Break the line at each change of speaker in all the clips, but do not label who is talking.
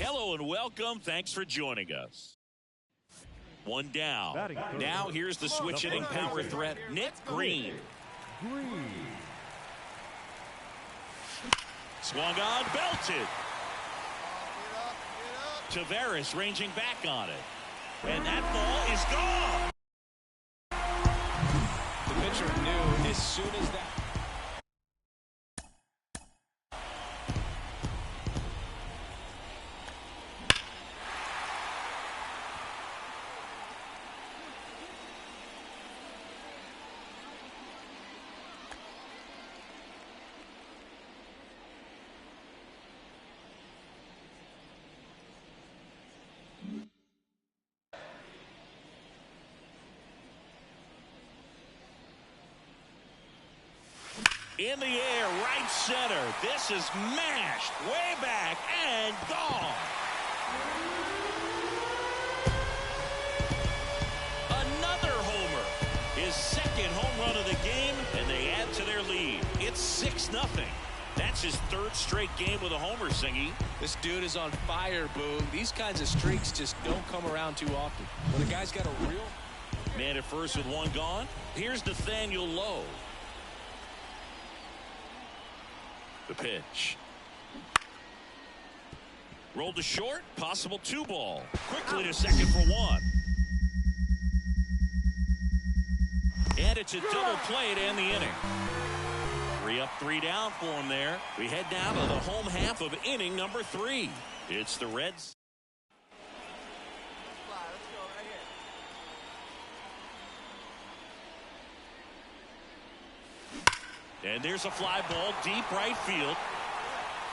Hello and welcome. Thanks for joining us. One down. Now here's the switch hitting power threat, Nick Greene. Swung on, belted. Tavares ranging back on it. And that ball is gone.
The pitcher knew as soon as that.
In the air, right center. This is mashed way back and gone. Another homer. His second home run of the game, and they add to their lead. It's 6-0. That's his third straight game with a homer, Singy.
This dude is on fire, Boog. These kinds of streaks just don't come around too often. When a guy's got a real...
Man at first with one gone. Here's Nathaniel Lowe. The pitch. Rolled to short. Possible 2-ball. Quickly to second for 1. And it's a double play to end the inning. 3 up, 3 down for him there. We head now to the home half of inning number 3. It's the Reds. And there's a fly ball deep right field.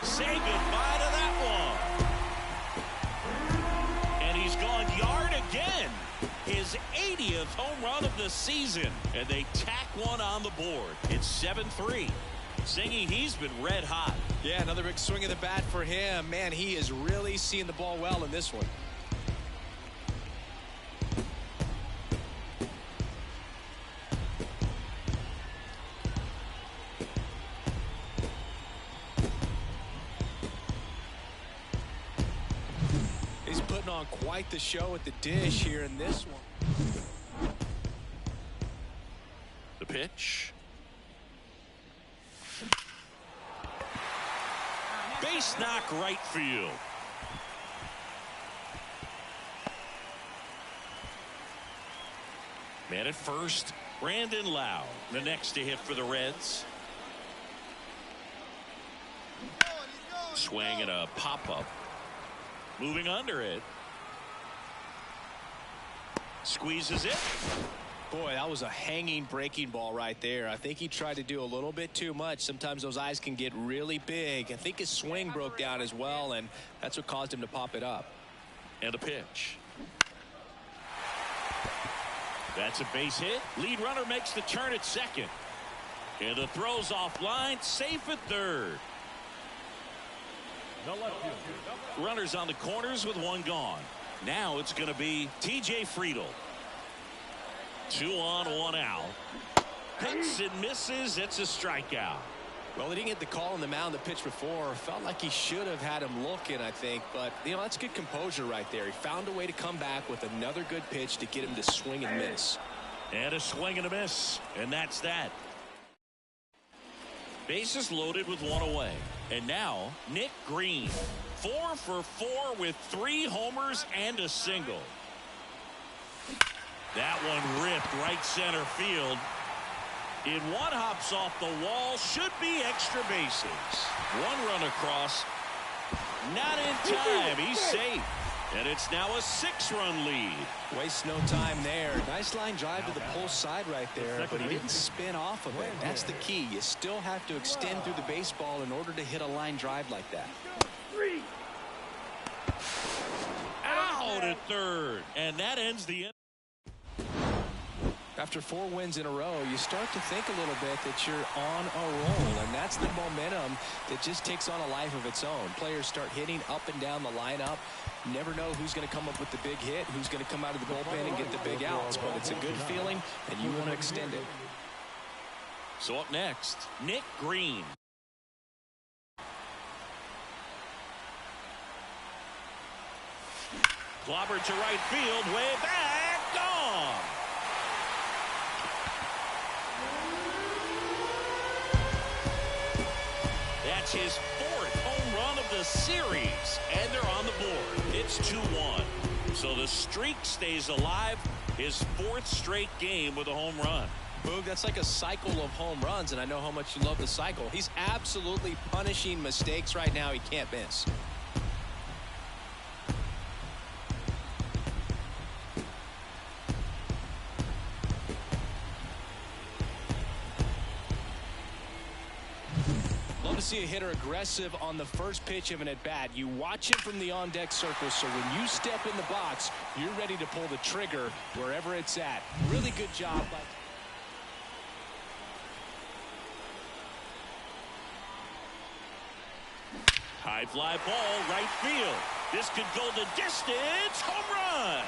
Say goodbye to that one. And he's gone yard again. His 80th home run of the season. And they tack one on the board. It's 7-3. Singy, he's been red hot.
Yeah, another big swing of the bat for him. Man, he is really seeing the ball well in this one. On quite the show at the dish here in this one.
The pitch. Base knock right field. Man at first, Brandon Lau, the next to hit for the Reds. Swing and a pop-up. Moving under it. Squeezes it.
Boy, that was a hanging breaking ball right there. I think he tried to do a little bit too much. Sometimes those eyes can get really big. I think his swing broke down as well, and that's what caused him to pop it up.
And a pitch. That's a base hit. Lead runner makes the turn at second. And the throw's offline. Safe at third. Runners on the corners with one gone. Now it's going to be T.J. Friedl. 2 on, 1 out. Hits and misses. It's a strikeout.
Well, he didn't get the call on the mound the pitch before. Felt like he should have had him looking, I think. But, you know, that's good composure right there. He found a way to come back with another good pitch to get him to swing and miss.
And a swing and a miss. And that's that. Bases loaded with 1 away. And now, Nick Greene. 4 for 4 with 3 homers and a single. That one ripped right center field. In one hops off the wall. Should be extra bases. 1 run across. Not in time. He's safe. And it's now a 6-run lead.
Wastes no time there. Nice line drive to the pull side right there, but he didn't spin off of it. That's the key. You still have to extend through the baseball in order to hit a line drive like that.
Out at third. And that ends the end.
After 4 wins in a row, you start to think a little bit that you're on a roll, and that's the momentum that just takes on a life of its own. Players start hitting up and down the lineup. Never know who's going to come up with the big hit, who's going to come out of the bullpen and get the big outs, but it's a good feeling, and you want to extend it.
So up next, Nick Greene. Clobbered to right field, way back, gone. That's his 4th home run of the series, and they're on the board. It's 2-1. So the streak stays alive, his 4th straight game with a home run.
Boog, that's like a cycle of home runs, and I know how much you love the cycle. He's absolutely punishing mistakes right now he can't miss. Love to see a hitter aggressive on the first pitch of an at-bat. You watch him from the on-deck circle, so when you step in the box, you're ready to pull the trigger wherever it's at. Really good job by...
High fly ball, right field. This could go the distance. Home run.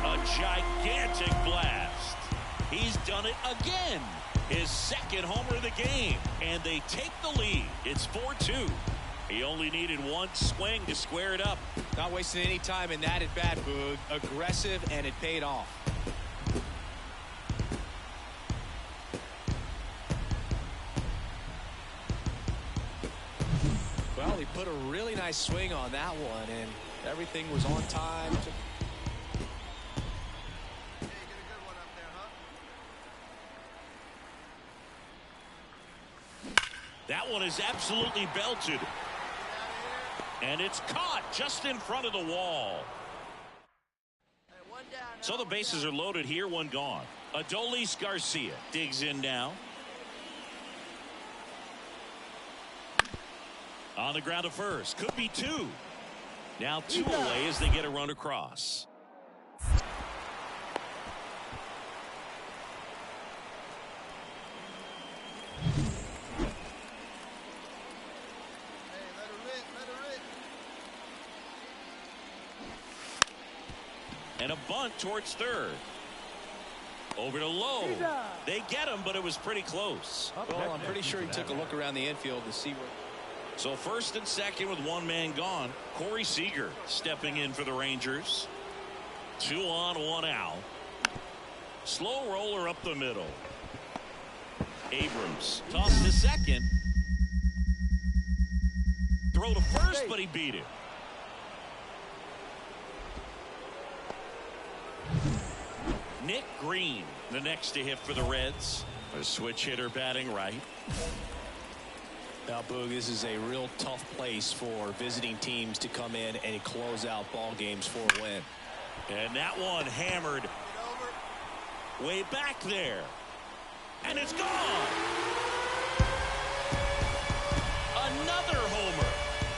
A gigantic blast. He's done it again. His 2nd homer of the game. And they take the lead. It's 4-2. He only needed one swing to square it up.
Not wasting any time in that at-bat, Boog. Aggressive, and it paid off. Well, he put a really nice swing on that one, and everything was on time.
Hey, you get a good one up there, huh?
That one is absolutely belted. And it's caught just in front of the wall.
Hey, one down now,
So the bases are loaded here, one gone. Adolis Garcia digs in now. On the ground to first. Could be 2. Now 2 away as they get a run across.
Hey, let her rip, let her rip.
And a bunt towards third. Over to Lowe. They get him, but it was pretty close.
Well, I'm pretty sure he took a look around the infield to see where...
So first and second with one man gone. Corey Seager stepping in for the Rangers. 2 on, 1 out. Slow roller up the middle. Abrams tossed to second. Throw to first, but he beat it. Nick Greene, the next to hit for the Reds. A switch hitter batting right.
Now, Boog, this is a real tough place for visiting teams to come in and close out ball games for a win.
And that one hammered way back there. And it's gone. Another homer.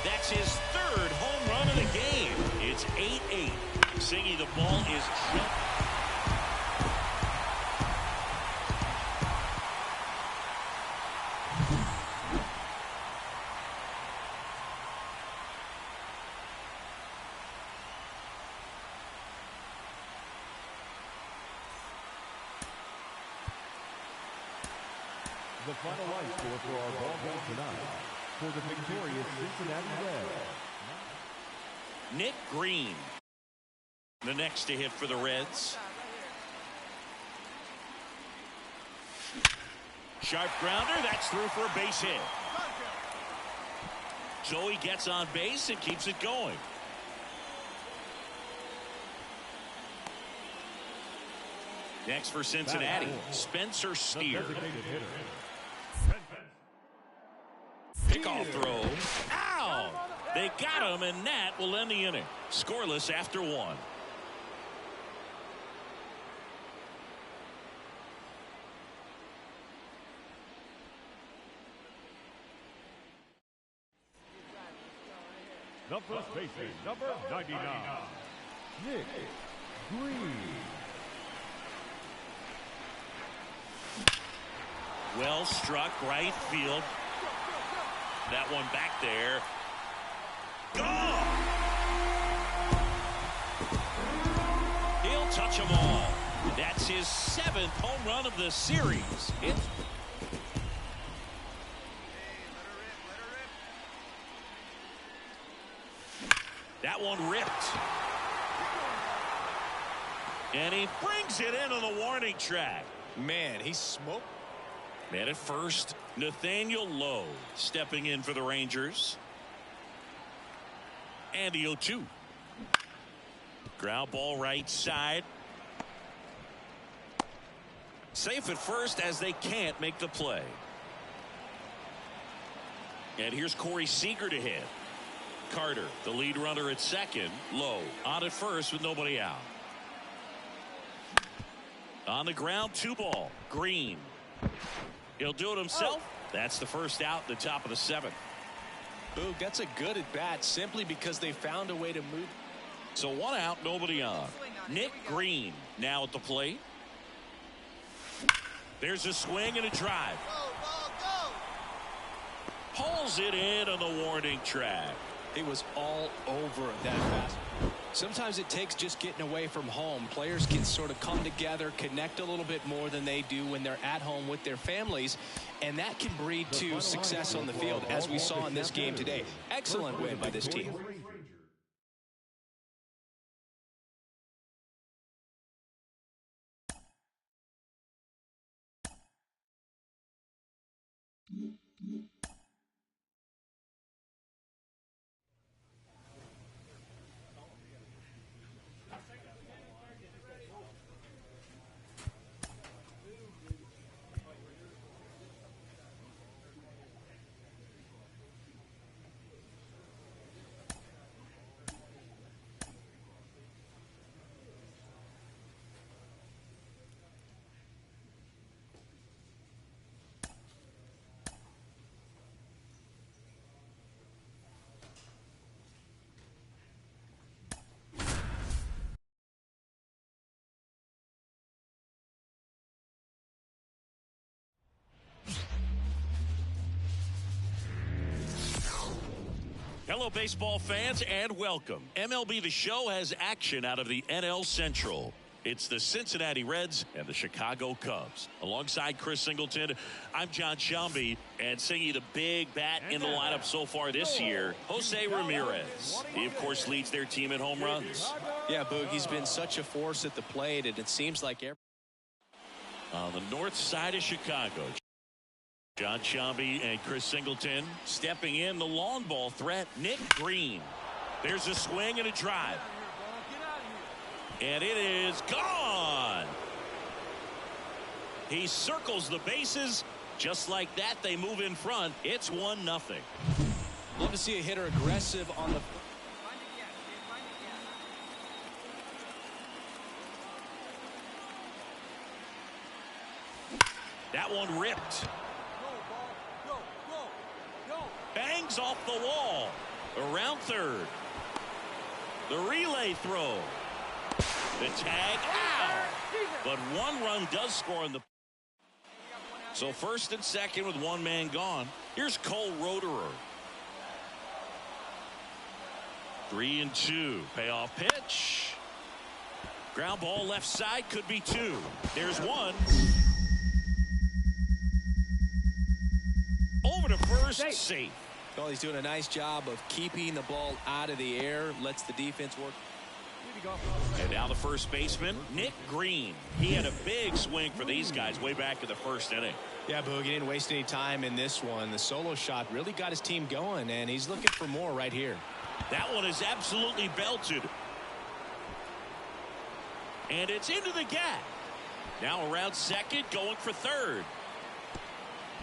That's his 3rd home run of the game. It's 8-8. Singy, the ball is jumped.
The final line score for our ball game tonight. For the victorious Cincinnati Reds,
Nick Greene, the next to hit for the Reds. Sharp grounder, that's through for a base hit. Joey gets on base and keeps it going. Next for Cincinnati, Spencer Steer. Pickoff throw. Ow! They got him, and that will end the inning. Scoreless after 1.
the first baseman, number 99, Nick Greene.
Well struck right field. That one back there. Gone! He'll touch them all. That's his 7th home run of the series. That one ripped. And he brings it in on the warning track.
Man, he smoked.
Man at first, Nathaniel Lowe stepping in for the Rangers. And the 0-2. Ground ball right side. Safe at first as they can't make the play. And here's Corey Seager to hit. Carter, the lead runner at second. Lowe on at first with nobody out. On the ground, 2 ball. Greene. He'll do it himself. That's the first out at the top of the 7th.
Boog, that's a good at bat simply because they found a way to move.
So 1 out, nobody on. Nick Greene now at the plate. There's a swing and a drive.
Go, ball, go!
Pulls it in on the warning track.
It was all over that pass. Sometimes it takes just getting away from home. Players can sort of come together, connect a little bit more than they do when they're at home with their families, and that can breed to success on the field, as we saw in this game today. Excellent win by this team.
Hello, baseball fans, and welcome. MLB The Show has action out of the NL Central. It's the Cincinnati Reds and the Chicago Cubs. Alongside Chris Singleton, I'm John Shambi, and singing the big bat in the lineup so far this year, Jose Ramirez. He, of course, leads their team in home runs.
Yeah, Boog, he's been such a force at the plate, and it seems like
on the north side of Chicago, John Shambi and Chris Singleton stepping in. The long ball threat, Nick Greene. There's a swing and a drive. And it is gone. He circles the bases. Just like that, they move in front. It's 1-0.
love to see a hitter aggressive on the.
That one ripped. Bangs off the wall. Around third. The relay throw. The tag out. But 1 run does score in the. So first and second with 1 man gone. Here's Cole Roederer. 3-2. Payoff pitch. Ground ball left side, could be 2. There's 1. Over to first, safe.
Well, he's doing a nice job of keeping the ball out of the air, lets the defense work.
And now the first baseman, Nick Greene. He had a big swing for these guys way back in the first inning.
Yeah, Boog, he didn't waste any time in this one. The solo shot really got his team going, and he's looking for more right here.
That one is absolutely belted. And it's into the gap. Now around second, going for third.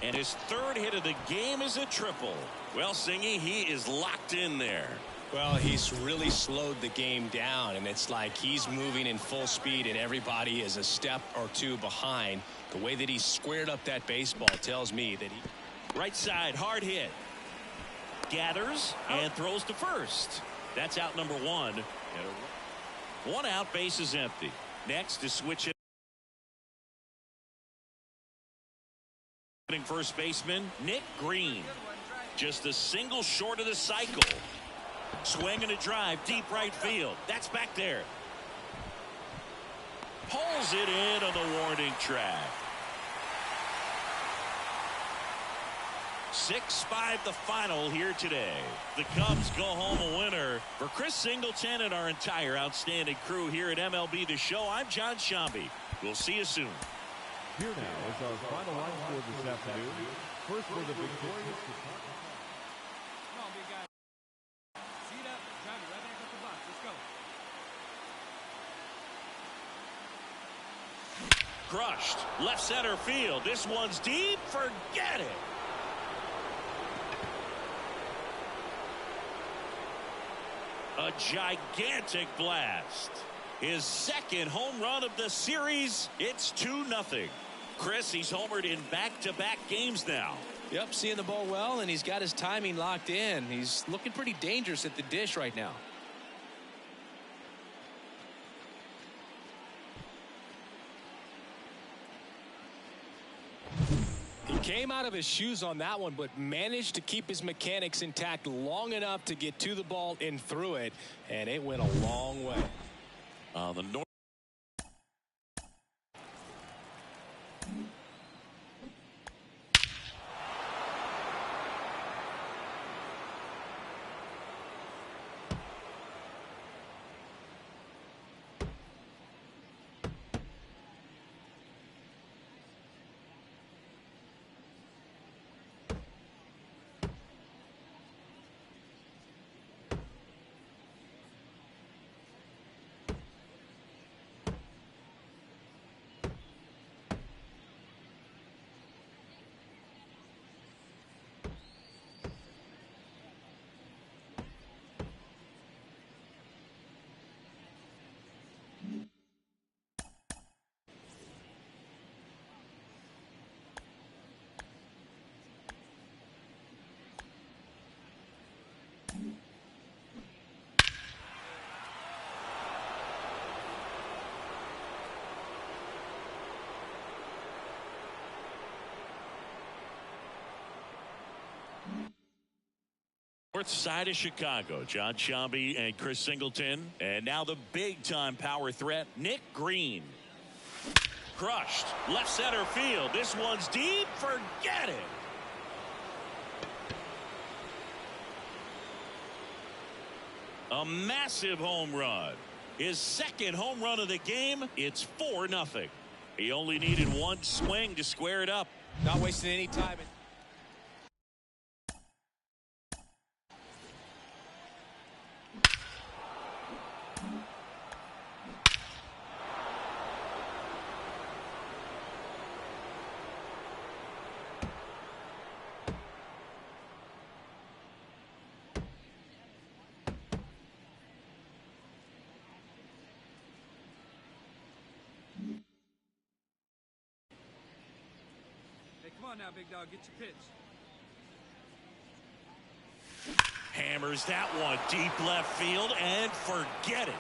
And his 3rd hit of the game is a triple. Well, Singy, he is locked in there.
Well, he's really slowed the game down, and it's like he's moving in full speed, and everybody is a step or 2 behind. The way that he squared up that baseball tells me that he.
Right side, hard hit. Gathers and throws to first. That's out number 1. And 1 out, base is empty. Next to switch it. First baseman, Nick Greene. Just a single short of the cycle. Swing and a drive, deep right field. That's back there. Pulls it in on the warning track. 6-5 the final here today. The Cubs go home a winner. For Chris Singleton and our entire outstanding crew here at MLB The Show, I'm John Shambi. We'll see you soon.
Here now is our final line score this afternoon. First for the victorious.
Come on, big guy. Seat up. Drive it right back up the box. Let's go.
Crushed. Left center field. This one's deep. Forget it. A gigantic blast. His second home run of the series. It's 2-0. Chris, he's homered in back-to-back games now.
Yep, seeing the ball well, and he's got his timing locked in. He's looking pretty dangerous at the dish right now. He came out of his shoes on that one, but managed to keep his mechanics intact long enough to get to the ball and through it, and it went a long way.
The north. North side of Chicago, John Shambi and Chris Singleton. And now the big-time power threat, Nick Greene. Crushed. Left center field. This one's deep. Forget it. A massive home run. His second home run of the game. It's 4-0. He only needed one swing to square it up.
Not wasting any time.
Hey, come on now, big dog. Get your pitch.
Hammers that one deep left field and forget it.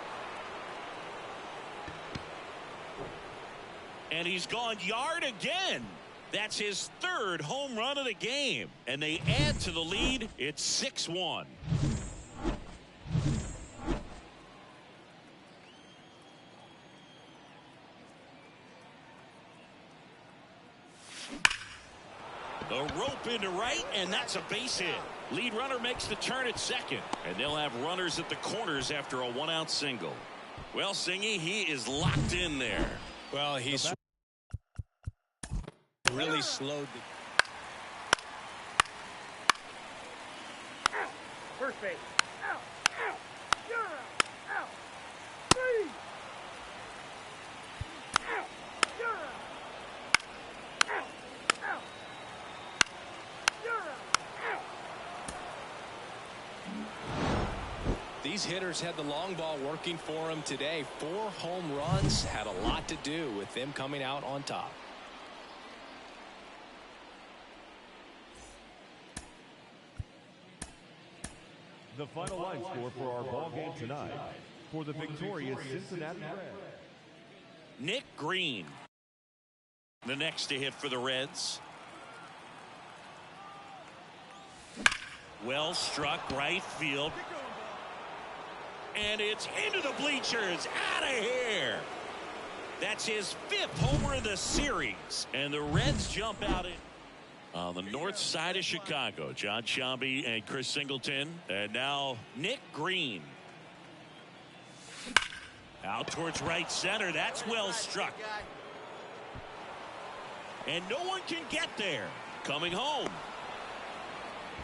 And he's gone yard again. That's his third home run of the game. And they add to the lead. It's 6-1. A rope into right, and that's a base hit. Lead runner makes the turn at second, and they'll have runners at the corners after a one-out single. Well, Singy, he is locked in there.
Well, he's really slowed the...
First base. Out. Out. You're out. Out. Three. Out. You're out. Out. Out. You're out.
These hitters had the long ball working for them today. 4 home runs had a lot to do with them coming out on top.
The final line score for our ball game tonight. For the victorious Cincinnati Reds.
Nick Greene, the next to hit for the Reds. Well struck right field. And it's into the bleachers. Out of here. That's his 5th homer of the series. And the Reds jump out in. On the north side of Chicago, John Sciambi and Chris Singleton. And now Nick Greene. Out towards right center. That's well struck. And no one can get there. Coming home.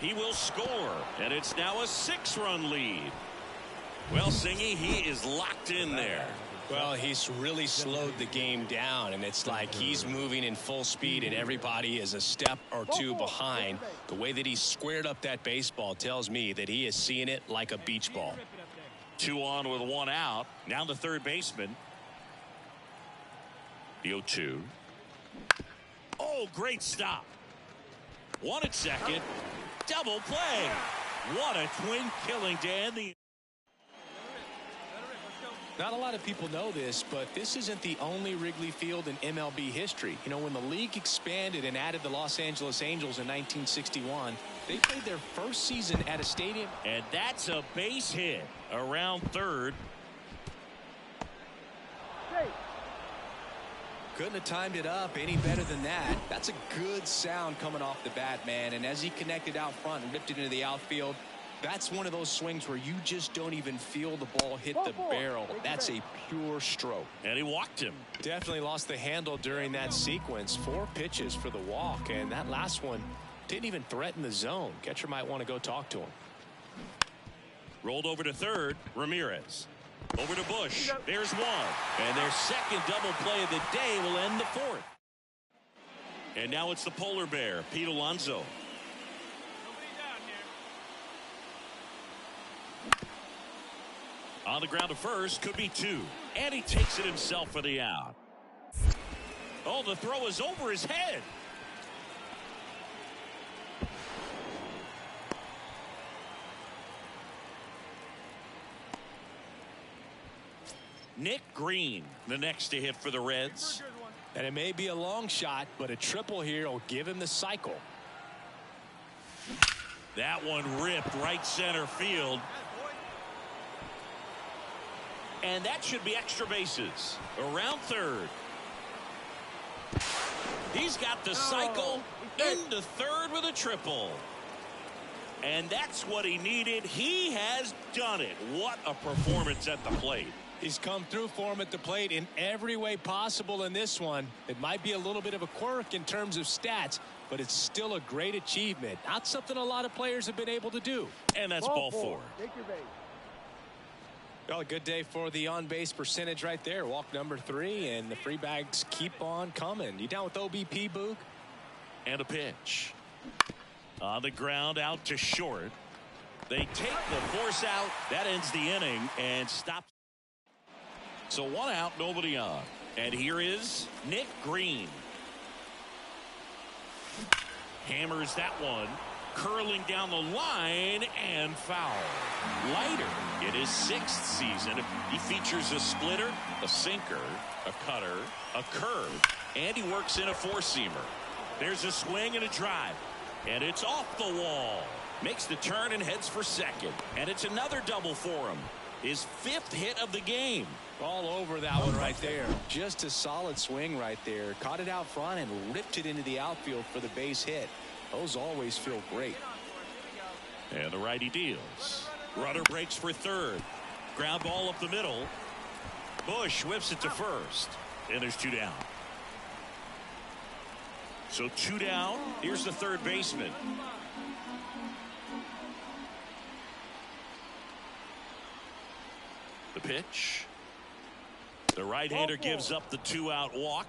He will score. And it's now a 6-run lead. Well, Singy, he is locked in there.
Well, he's really slowed the game down, and it's like he's moving in full speed, and everybody is a step or two behind. The way that he squared up that baseball tells me that he is seeing it like a beach ball.
2 on with 1 out. Now the third baseman. The 0-2. Oh, great stop. 1 at second. Double play. What a twin killing, Dan.
Not a lot of people know this, but this isn't the only Wrigley Field in MLB history. You know, when the league expanded and added the Los Angeles Angels in 1961, they played their first season at a stadium.
And that's a base hit around third.
Couldn't have timed it up any better than that. That's a good sound coming off the bat, man. And as he connected out front and ripped it into the outfield, that's one of those swings where you just don't even feel the ball hit the barrel. That's a pure stroke.
And he walked him.
Definitely lost the handle during that sequence. 4 pitches for the walk, and that last one didn't even threaten the zone. Catcher might want to go talk to him.
Rolled over to third. Ramirez. Over to Bush. There's 1. And their second double play of the day will end the 4th. And now it's the polar bear, Pete Alonso. On the ground to first, could be 2. And he takes it himself for the out. Oh, the throw is over his head. Nick Greene, the next to hit for the Reds.
And it may be a long shot, but a triple here will give him the cycle.
That one ripped right center field. And that should be extra bases. Around third. He's got the cycle into third with a triple. And that's what he needed. He has done it. What a performance at the plate.
He's come through for him at the plate in every way possible in this one. It might be a little bit of a quirk in terms of stats, but it's still a great achievement. Not something a lot of players have been able to do.
And that's ball 4.
Take your base.
Well, a good day for the on-base percentage right there. Walk number 3, and the free bags keep on coming. You down with OBP, Boog?
And a pitch. On the ground, out to short. They take the force out. That ends the inning and stops. So 1 out, nobody on. And here is Nick Greene. Hammers that one. Curling down the line and foul. Leiter in his 6th season. He features a splitter, a sinker, a cutter, a curve, and he works in a 4-seamer. There's a swing and a drive. And it's off the wall. Makes the turn and heads for second. And it's another double for him. His 5th hit of the game.
All over that one right there. Just a solid swing right there. Caught it out front and ripped it into the outfield for the base hit. Those always feel great.
And the righty deals. Runner breaks for third. Ground ball up the middle. Bush whips it to first. And there's 2 down. So 2 down. Here's the third baseman. The pitch. The right-hander gives up the 2-out walk.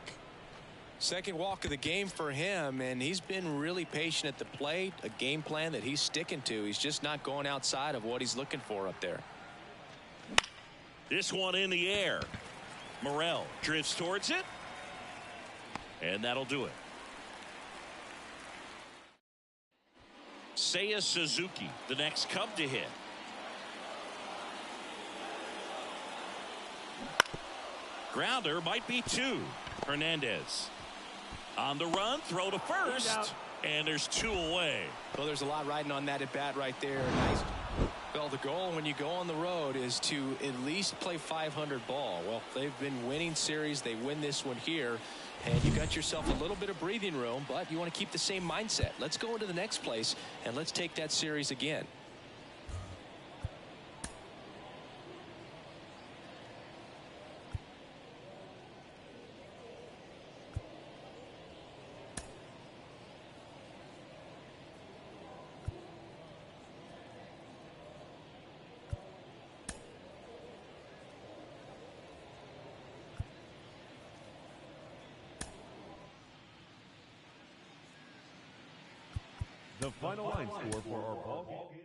Second walk of the game for him, and he's been really patient at the plate. A game plan that he's sticking to. He's just not going outside of what he's looking for up there.
This one in the air. Morel drifts towards it. And that'll do it. Seiya Suzuki, the next Cub to hit. Grounder might be 2. Hernandez. On the run, throw to first. And there's 2 away.
Well, there's a lot riding on that at bat right there. Nice. Well, the goal when you go on the road is to at least play 500 ball. Well, they've been winning series. They win this one here, and you got yourself a little bit of breathing room, but you want to keep the same mindset. Let's go into the next place, and let's take that series again.
The final line score for our ball game.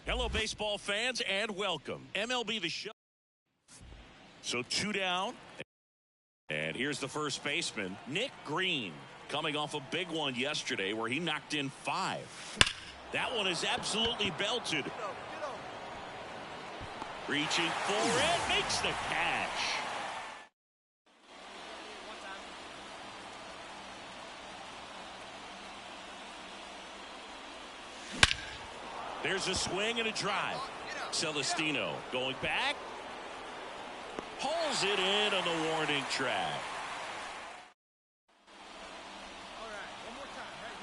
Hello, baseball fans, and welcome. MLB The Show. So 2 down. And here's the first baseman, Nick Greene, coming off a big one yesterday where he knocked in 5. That one is absolutely belted. Reaching forward, makes the catch. There's a swing and a drive. Celestino going back. Pulls it in on the warning track.
All right, one more time, right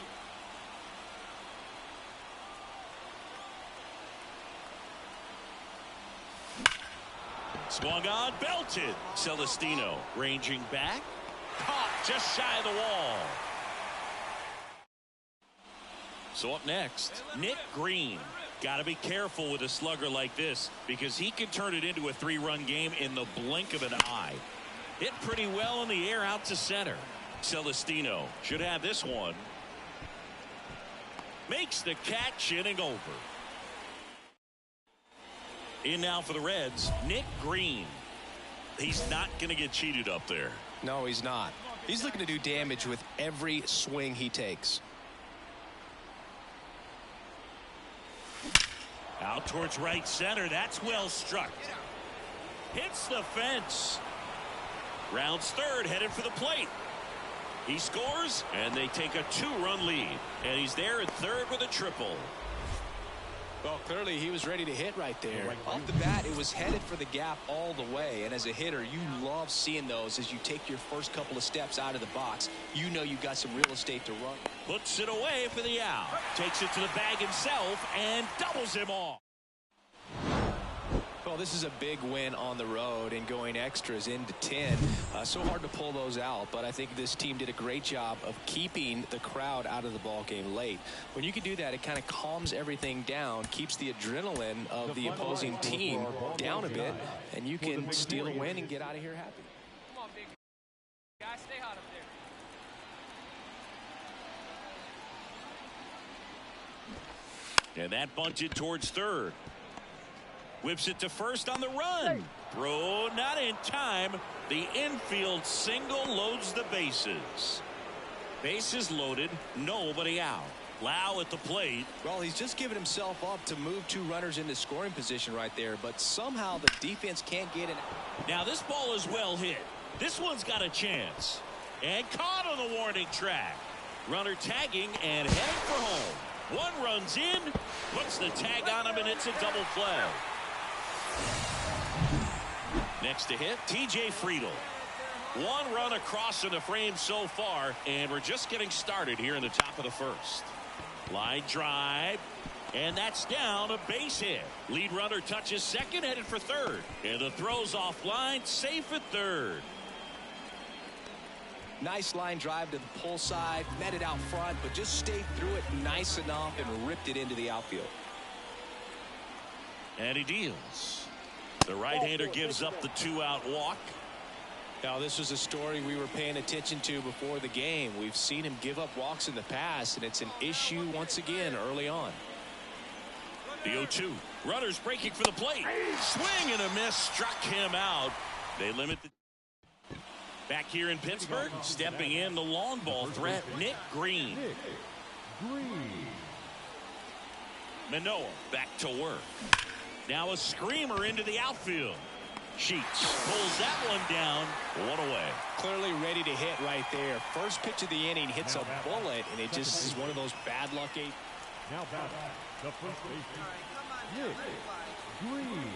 here.
Swung on, belted. Celestino ranging back. Caught just shy of the wall. So up next, Nick Greene. Got to be careful with a slugger like this because he can turn it into a 3-run game in the blink of an eye. Hit pretty well in the air out to center. Celestino should have this one. Makes the catch, inning over. In now for the Reds, Nick Greene. He's not going to get cheated up there.
No, he's not. He's looking to do damage with every swing he takes.
Out towards right center. That's well struck. Hits the fence. Rounds third, headed for the plate. He scores, and they take a 2-run lead. And he's there at third with a triple.
Well, clearly he was ready to hit right there. Off the bat, it was headed for the gap all the way. And as a hitter, you love seeing those as you take your first couple of steps out of the box. You know you got some real estate to run.
Puts it away for the out. Takes it to the bag himself and doubles him off.
Well, this is a big win on the road and going extras into 10. So hard to pull those out, but I think this team did a great job of keeping the crowd out of the ball game late. When you can do that, it kind of calms everything down, keeps the adrenaline of the opposing team down a bit, and you can steal a win and get out of here happy.
Come on, big guy, stay hot up there.
And that bunted towards third. Whips it to first on the run. Throw not in time. The infield single loads the bases. Bases loaded, nobody out. Lau at the plate.
Well, he's just given himself up to move 2 runners into scoring position right there, but somehow the defense can't get it.
Now this ball is well hit. This one's got a chance. And caught on the warning track. Runner tagging and heading for home. 1 runs in, puts the tag on him, and it's a double play. Next to hit, TJ Friedel. 1 run across in the frame so far, and we're just getting started here in the top of the first. Line drive, and that's down, a base hit. Lead runner touches second, headed for third. And the throw's offline, safe at third.
Nice line drive to the pull side, met it out front, but just stayed through it nice enough and ripped it into the outfield.
And he deals. The right-hander gives up the 2-out walk.
Now, this was a story we were paying attention to before the game. We've seen him give up walks in the past, and it's an issue once again early on.
The 0-2. Runners breaking for the plate. Swing and a miss. Struck him out. They limit the... Back here in Pittsburgh, stepping in the long ball threat, Nick Greene. Manoah back to work. Now a screamer into the outfield. Sheets pulls that one down. One away.
Clearly ready to hit right there. First pitch of the inning hits a bullet, and it just is one of those bad luck.
Now back, the first baseman, Nick Greene.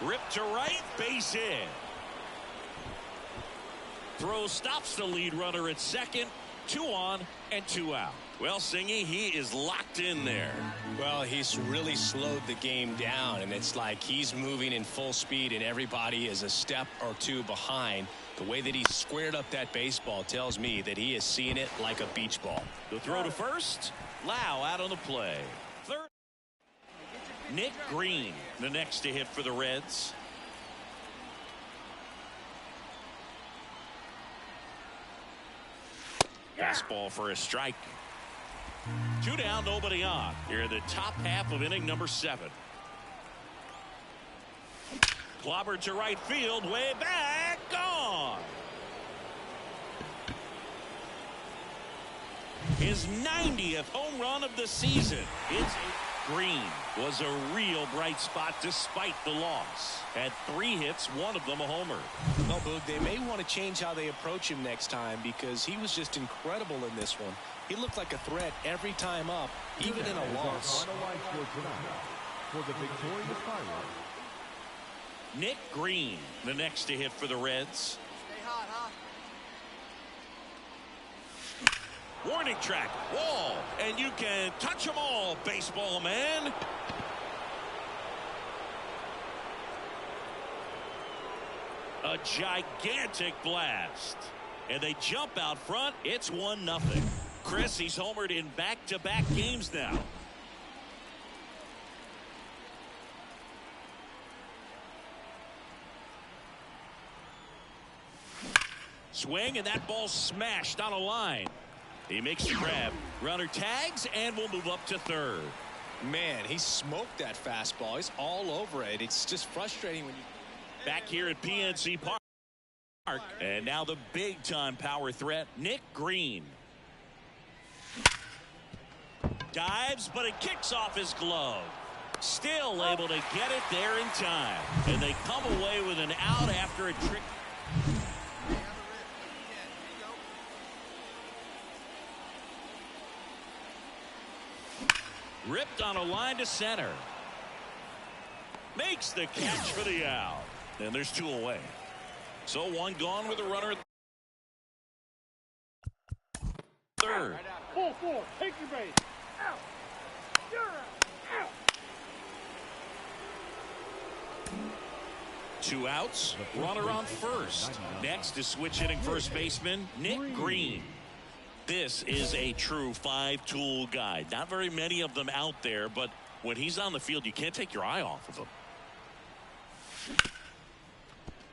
Ripped to right, base hit. Throw stops the lead runner at second. 2 on and 2 out. Well, Singy, he is locked in there.
Well, he's really slowed the game down, and it's like he's moving in full speed, and everybody is a step or 2 behind. The way that he squared up that baseball tells me that he is seeing it like a beach ball.
The throw to first. Lau out on the play. Third. Nick Greene, the next to hit for the Reds. Fastball for a strike. 2 down, nobody on. Here in the top half of inning number 7. Clobbered to right field, way back, gone. His 90th home run of the season. It's Greene was a real bright spot despite the loss. Had 3 hits, one of them a homer.
Well, Boog, they may want to change how they approach him next time because he was just incredible in this one. He looked like a threat every time up, even in a loss.
For the victorious Pirates,
Nick Greene, the next to hit for the Reds.
Stay hot, huh?
Warning track, wall, and you can touch them all, baseball man. A gigantic blast. And they jump out front. It's 1-0. Chris, he's homered in back-to-back games now. Swing, and that ball smashed on a line. He makes the grab. Runner tags, and will move up to third.
Man, he smoked that fastball. He's all over it. It's just frustrating when you...
Back here at PNC Park. And now the big-time power threat, Nick Greene. Dives, but it kicks off his glove. Still able to get it there in time. And they come away with an out after a trick. Ripped on a line to center. Makes the catch for the out. And there's 2 away. So 1 gone with a runner at third.
Full 4. Take your base. Out. You're out.
2 outs. Runner on first. Next to switch hitting first baseman Nick Greene. This is a true 5-tool guy. Not very many of them out there, but when he's on the field, you can't take your eye off of him.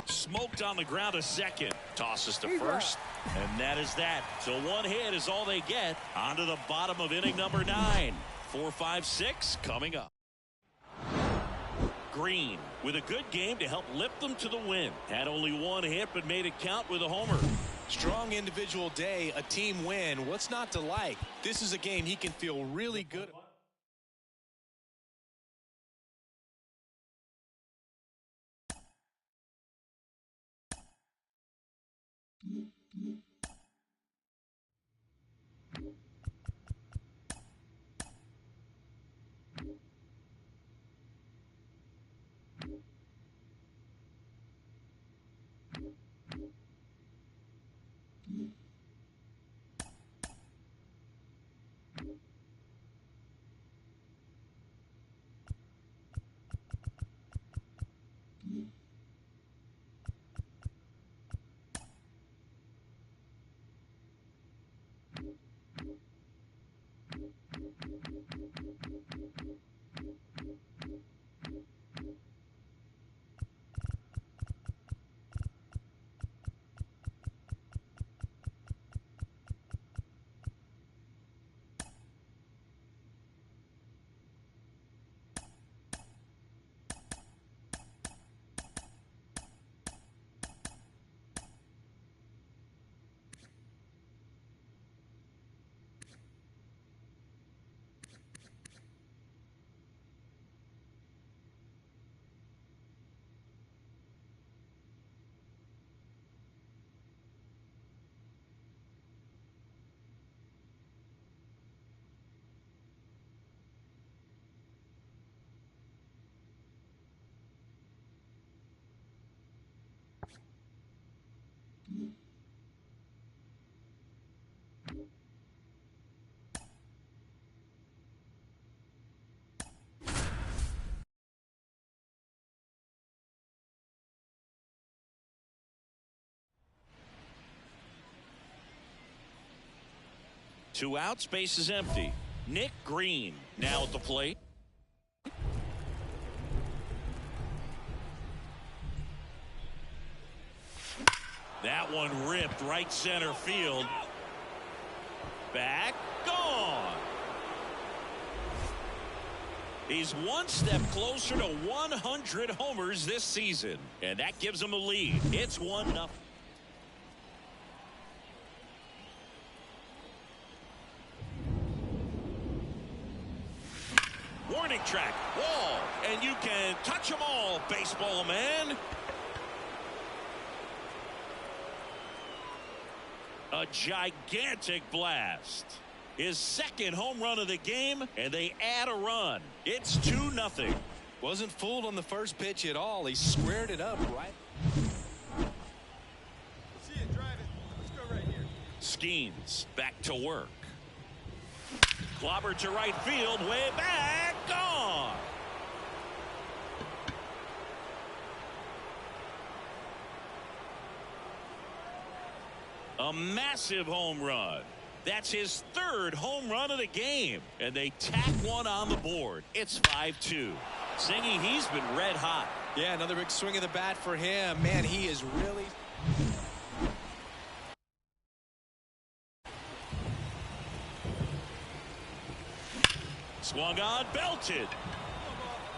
Smoked on the ground to second. Tosses to first. And that is that. So 1 hit is all they get. On to the bottom of inning number 9. 4, 5, 6 coming up. Greene with a good game to help lift them to the win. Had only 1 hit, but made it count with a homer.
Strong individual day, a team win. What's not to like? This is a game he can feel really good about.
2 outs, base is empty. Nick Greene now at the plate. That one ripped right center field. Back, gone. He's one step closer to 100 homers this season, and that gives him a lead. It's 1-0. Warning track, wall, and you can touch them all, baseball man. A gigantic blast. His second home run of the game, and they add a run. It's 2-0.
Wasn't fooled on the first pitch at all. He squared it up right.
See it, drive it. Let's go right here.
Skeens back to work. Clobber to right field, way back, gone. A massive home run. That's his third home run of the game, and they tack one on the board. It's 5-2. Singy, he's been red hot.
Yeah, another big swing of the bat for him. Man, he is really.
Swung on, belted.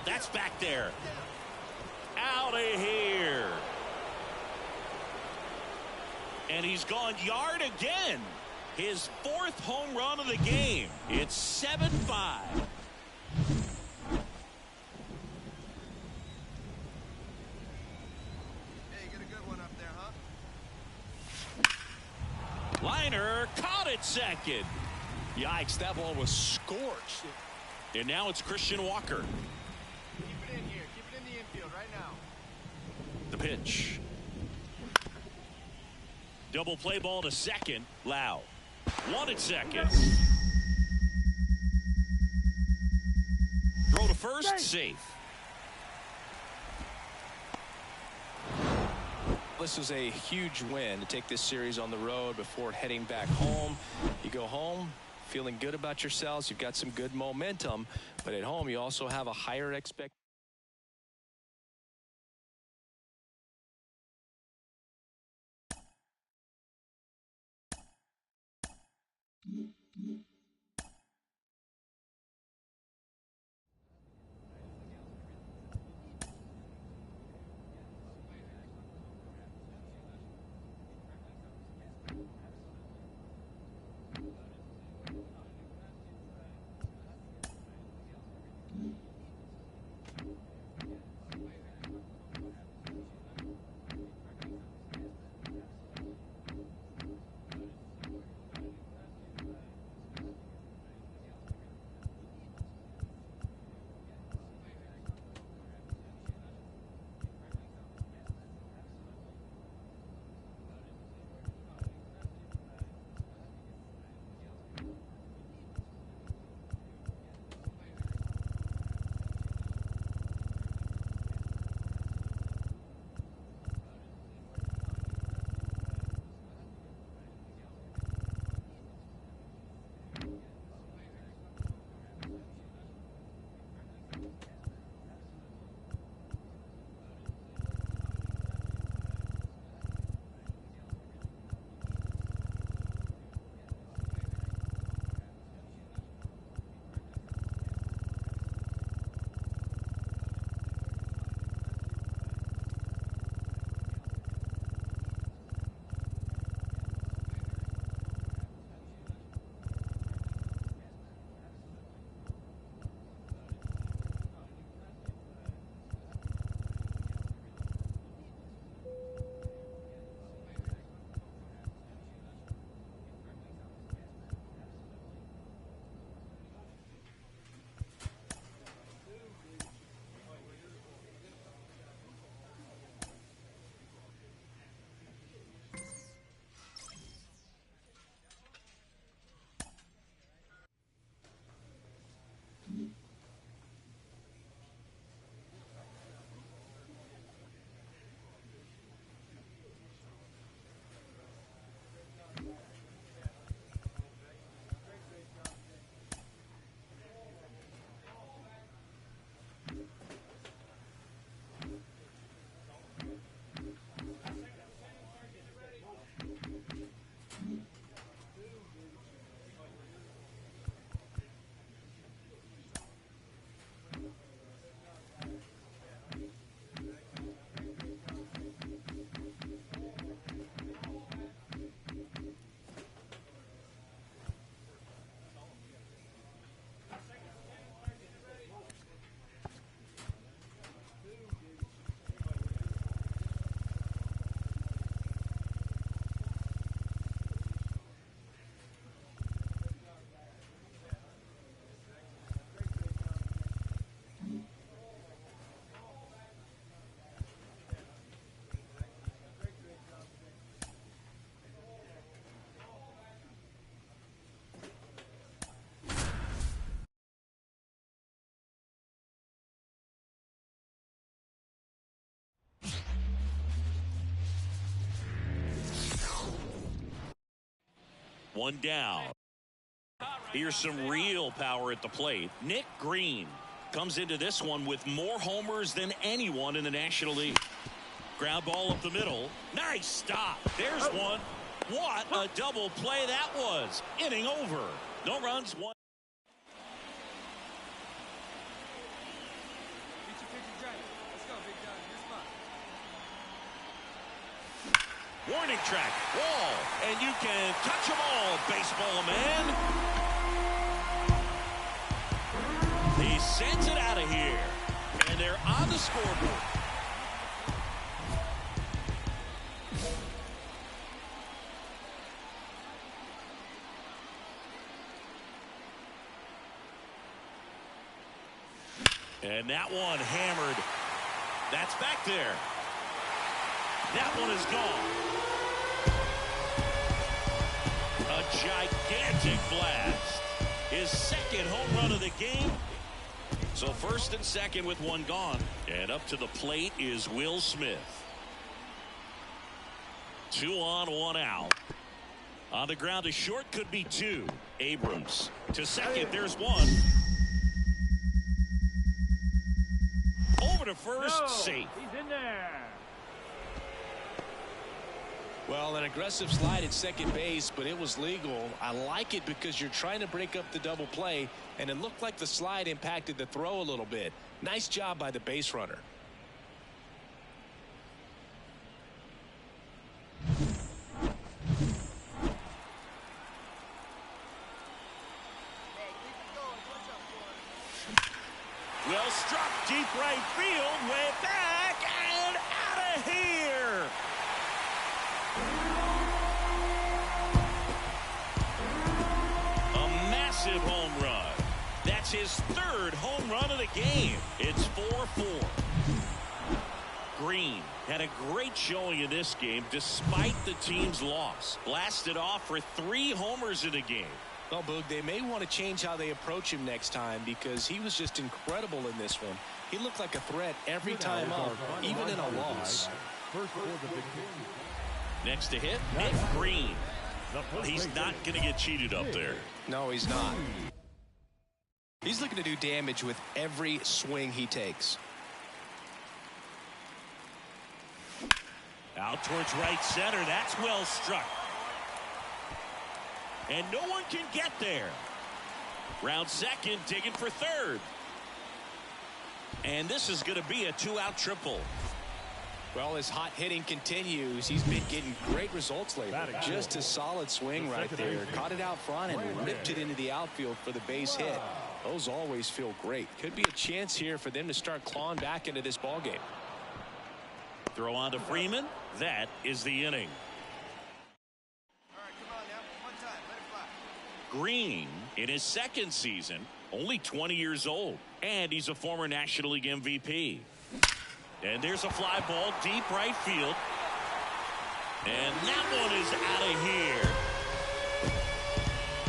That's back there. Out of here. And he's gone yard again. His fourth home run of the game. It's 7-5.
Hey, you get a good one up there, huh?
Liner caught it second.
Yikes, that ball was scorched.
And now it's Christian Walker.
Keep it in here. Keep it in the infield right now.
The pitch. Double play ball to second. Lau. One at second. Throw to first. Safe.
This was a huge win to take this series on the road before heading back home. You go home feeling good about yourselves. You've got some good momentum, but at home you also have a higher expectation.
One down. Here's some real power at the plate. Nick Greene comes into this one with more homers than anyone in the National League. Ground ball up the middle. Nice stop. There's one. What a double play that was. Inning over. No runs, one.
Get your picture ready. Let's go, big dog. Your spot.
Warning track. Wall. And you can touch them all, baseball man. He sends it out of here. And they're on the scoreboard. And that one hammered. That's back there. That one is gone. A gigantic blast. His second home run of the game. So first and second with one gone. And up to the plate is Will Smith. 2 on, 1 out. On the ground to short, could be 2. Abrams to second. There's 1. Over to first, safe.
He's in there.
Well, an aggressive slide at second base, but it was legal. I like it because you're trying to break up the double play, and it looked like the slide impacted the throw a little bit. Nice job by the base runner.
Well struck, deep right field, way back and out of here. A massive home run. That's his 3rd home run of the game. It's 4-4. Greene had a great showing in this game despite the team's loss. Blasted off for 3 homers in the game.
Well, Boog, they may want to change how they approach him next time because he was just incredible in this one. He looked like a threat every time up, even in a loss.
Next to hit, Nick Greene. He's not going to get cheated up there.
No, he's not. He's looking to do damage with every swing he takes.
Out towards right center. That's well struck. And no one can get there. Round second, digging for third. And this is going to be a 2-out triple.
Well, his hot hitting continues. He's been getting great results lately. Just a solid swing right there. Caught it out front and ripped it into the outfield for the base hit. Those always feel great. Could be a chance here for them to start clawing back into this ballgame.
Throw on to Freeman. That is the inning. Greene in his 2nd season, only 20 years old, and he's a former National League MVP. And there's a fly ball deep right field, and that one is out of here.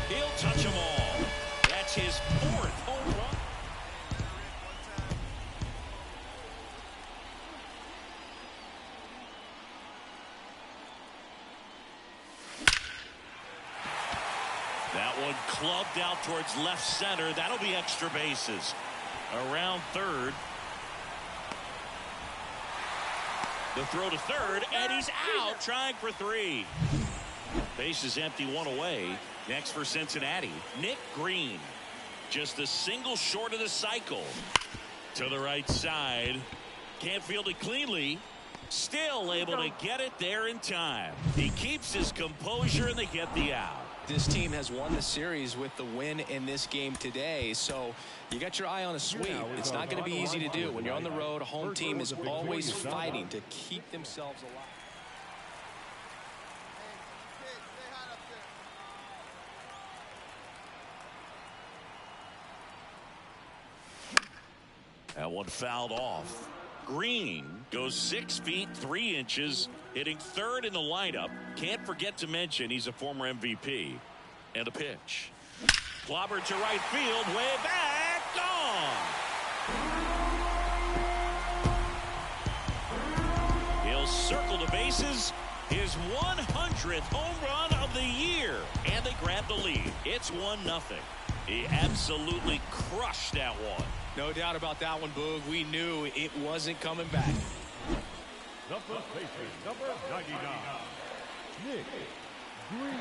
He'll touch them all. That's his 4th home run. That one clubbed out towards left center. That'll be extra bases. Around third. The throw to third, and he's out trying for 3. Base is empty, 1 away. Next for Cincinnati, Nick Greene. Just a single short of the cycle. To the right side. Can't field it cleanly. Still able to get it there in time. He keeps his composure, and they get the out.
This team has won the series with the win in this game today, so you got your eye on a sweep. It's not going to be easy to do. When you're on the road, a home team is always fighting to keep themselves alive.
That one fouled off. Greene goes 6 feet 3 inches, hitting 3rd in the lineup. Can't forget to mention he's a former MVP. And a pitch. Clobbered to right field, way back, gone. He'll circle the bases His 100th home run of the year. And they grab the lead. It's 1-0. He absolutely crushed that one.
No doubt about that one, Boog. We knew it wasn't coming back.
The first baseman, number 99, Nick Greene.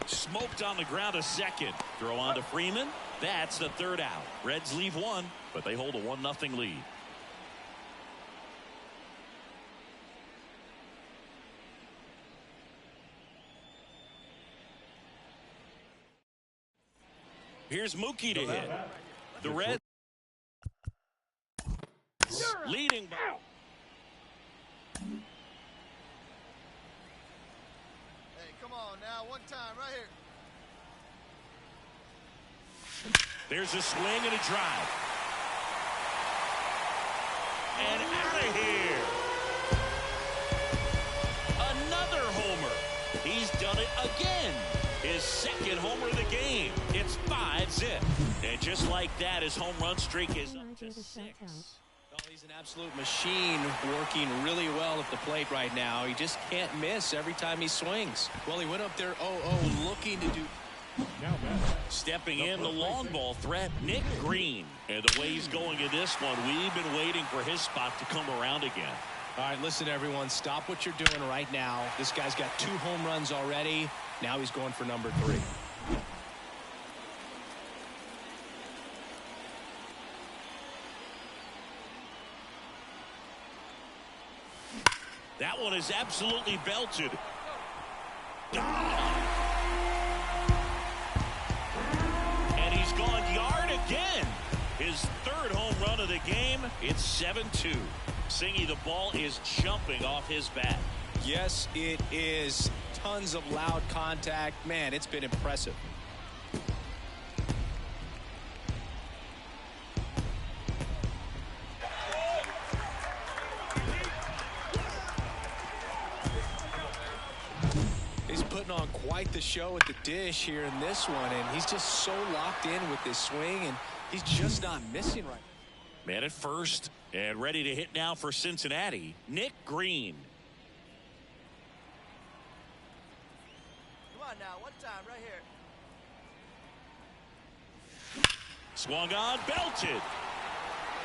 Smoked on the ground a second. Throw on to Freeman. That's the third out. Reds leave one, but they hold a 1-0 lead. Here's Mookie to hit. The Reds leading by.
Hey, come on now, one time right here.
There's a swing and a drive. And out of here. Another homer. He's done it again. His second homer of the game. It's 5-zip. And just like that, his home run streak is up to 6.
Well, he's an absolute machine, working really well at the plate right now. He just can't miss every time he swings. Well, he went up there 0-0 looking to do.
Stepping in the long ball threat, Nick Greene. And the way he's going in this one, we've been waiting for his spot to come around again.
All right, listen, everyone. Stop what you're doing right now. This guy's got 2 home runs already. Now he's going for number 3.
That one is absolutely belted. And he's gone yard again. His 3rd home run of the game. It's 7-2. Singy, the ball is jumping off his bat.
Yes, it is. Tons of loud contact. Man, it's been impressive. He's putting on quite the show at the dish here in this one, and he's just so locked in with this swing, and he's just not missing right now.
Man at first, and ready to hit now for Cincinnati, Nick Greene.
Come on now, one time right here.
Swung on, belted.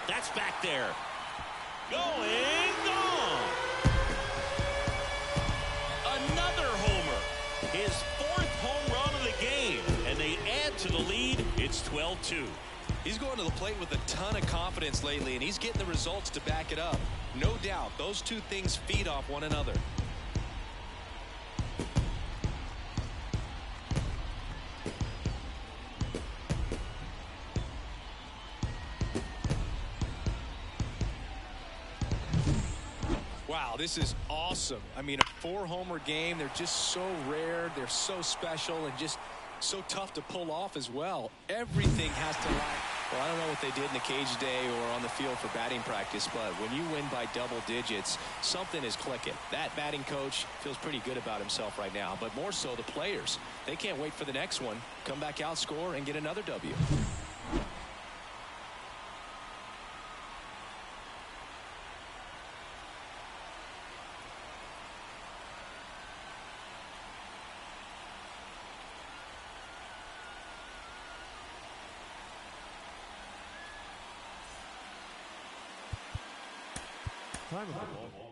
That's back there. Going, gone. Another homer. His 4th home run of the game. And they add to the lead. It's 12-2.
He's going to the plate with a ton of confidence lately, and he's getting the results to back it up. No doubt, those two things feed off one another. Wow, this is awesome. I mean, a 4-homer game, they're just so rare, they're so special, and just so tough to pull off as well. Everything has to line. Well, I don't know what they did in the cage today or on the field for batting practice, but when you win by double digits, something is clicking. That batting coach feels pretty good about himself right now, but more so the players. They can't wait for the next one, come back out, score, and get another W.
Time of the ball.